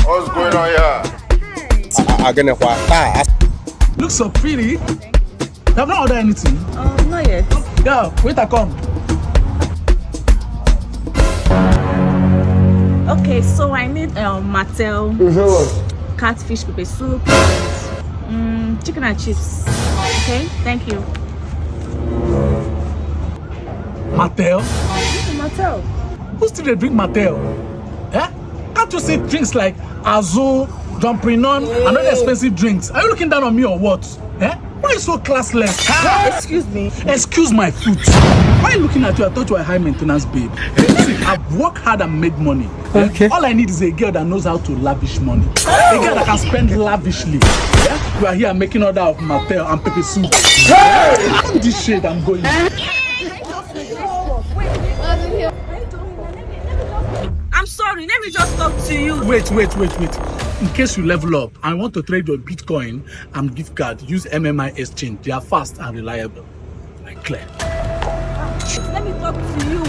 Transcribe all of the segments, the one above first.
What's going on here? Looks so pretty. You have not ordered anything? Not yet. Yeah, wait, I come. Okay, so I need mattel, catfish pepper soup, chicken and chips. Okay, thank you. Mattel? Mattel. Who still drink Mattel? Eh? Can't you say drinks like Azo, Domprinon, and other expensive drinks? Are you looking down on me or what? Eh? Why are you so classless? Excuse me. Excuse my foot. Why are you looking at you? I thought you were a high maintenance babe. See, I've worked hard and made money. Okay. All I need is a girl that knows how to lavish money. A girl that can spend lavishly. Yeah? You are here making order of Mattel and pepper soup. Hey! This shade I'm going. I'm sorry, let me just talk to you. Wait. In case you level up and want to trade your Bitcoin and gift card, use MMI exchange. They are fast and reliable. Like clear. Let me talk to you.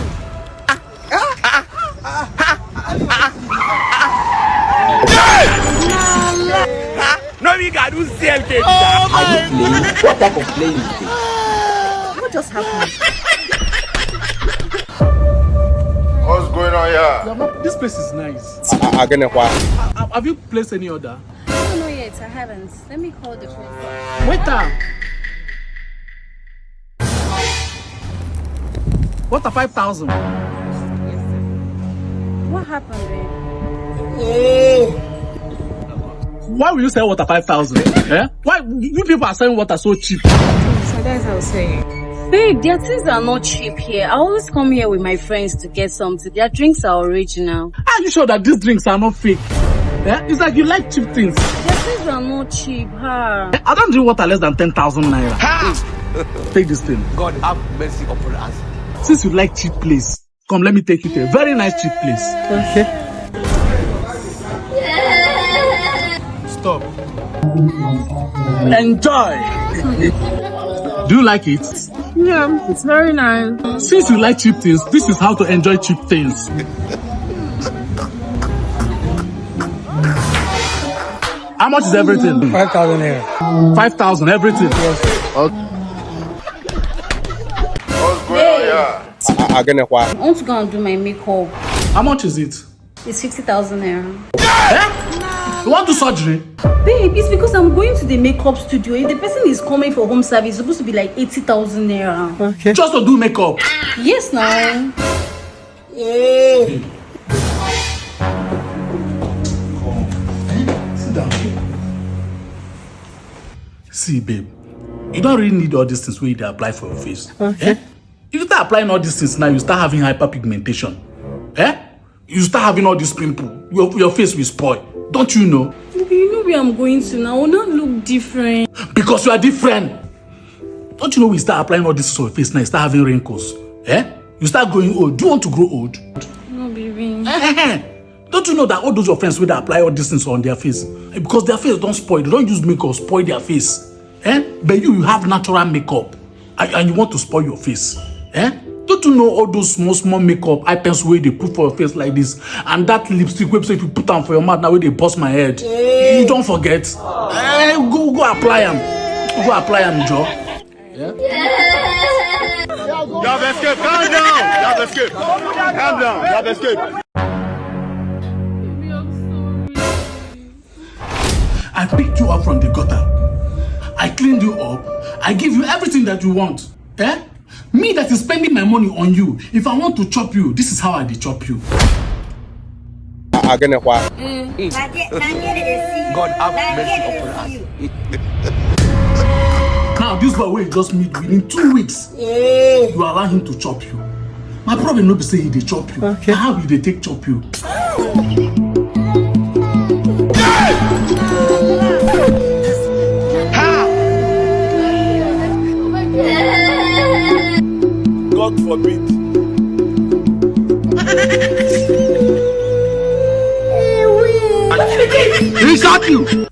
No, we got to sell cake. What type of play is this? What just happened? What's going on here? This place is nice. Have you placed any order? No, not yet. I haven't. Let me call the place. Waiter! What a 5,000? What happened, babe? Why will you sell water 5,000? Eh? Why you people are selling water so cheap? So that's what I was saying. Babe, their things are not cheap here. I always come here with my friends to get something. Their drinks are original. Are you sure that these drinks are not fake? Eh? It's like you like cheap things. Their things are not cheap, huh? I don't drink water less than 10,000 naira. Take this thing. God have mercy upon us. Since you like cheap place, come let me take you to a very nice cheap place. Okay. Stop. Enjoy. Do you like it? Yeah, it's very nice. Since you like cheap things, this is how to enjoy cheap things. How much is everything? 5,000 here. 5,000 everything. Yes. Okay. What's going on here? I want to go and do my makeup. How much is it? It's 50,000 naira. Eh? You want to do surgery? Babe, it's because I'm going to the makeup studio. If the person is coming for home service, it's supposed to be like 80,000 naira. Okay. Just to do makeup? Yes, now. Sit down. See, babe, you don't really need all these things where you apply for your face. Okay. Eh? If you start applying all these things now, you start having hyperpigmentation. Eh? You start having all these pimples. Your face will spoil. Don't you know? You know where I'm going to now. I will not look different. Because you are different. Don't you know we start applying all this on your face now, you start having wrinkles? Eh? You start growing old. Do you want to grow old? No, baby. Don't you know that all those your friends will apply all these things on their face? Because their face don't spoil. They don't use makeup spoil their face. Eh? But you have natural makeup. And you want to spoil your face. Eh? Don't you know all those small makeup items where they put for your face like this? And that lipstick website if you put on for your mouth now where they bust my head. You don't forget. Go apply them. Go apply them, Joe. Yeah? You have escaped. Calm down. You have escaped. Calm down. You have escaped. Baby, I'm sorry. I picked you up from the gutter. I cleaned you up. I give you everything that you want. Eh? Me that is spending my money on you. If I want to chop you, this is how I chop you. God have mercy upon us. Now this boy will just meet within 2 weeks. You allow him to chop you. My problem not be say he dey chop you. Okay. How will they take chop you? God forbid. He shot you.